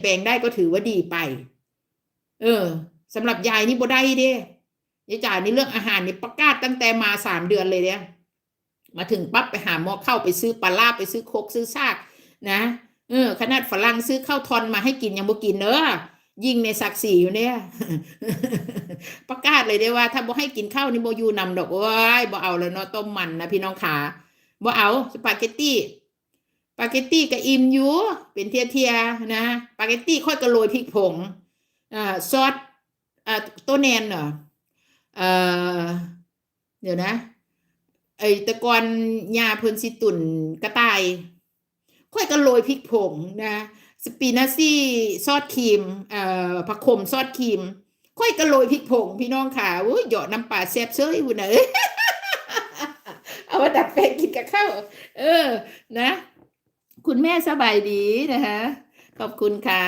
แปลงได้ก็ถือว่าดีไปสำหรับยายนี่บ่ได้เด้ยายจ๋านี่เรื่องอาหารนี่ประกาศตั้งแต่มา3 เดือนเลยเนี่ยมาถึงปั๊บไปหาหมอเข้าไปซื้อปลาลาไปซื้อโคกซื้อซากนะขนาดฝรั่งซื้อข้าวทอนมาให้กินยังบ่กินเนอะยิ่งในศักดิ์ศรีอยู่เนี่ย ประกาศเลยได้ว่าถ้าบ่ให้กินข้าวนี่บ่อยู่นำดอกโอ้ยบ่เอาแล้วเนาะต้มมันนะพี่น้องขาบ่เอาสปาเกตตี้ก็อิ่มอยู่เป็นเทียๆนะสปาเกตตี้ค่อยกระโรยพริกผงซอสตัวแนนเหรอเอ่อเดี๋ยวนะไอ้ตะกอนยาเพิ่นสิตุ่นกระต่ายค่อยกระโรยพริกผงนะสปีนาซี่ซอสครีมผักขมซอสครีมค่อยกระโรยพริกผงพี่น้องค่ะโอ้ยเหยาะน้ำปลาแซ่บเซ้ยพุ่นน่ะเอามาดัดแปลงกินกับข้าวนะคุณแม่สบายดีนะคะขอบคุณค่ะ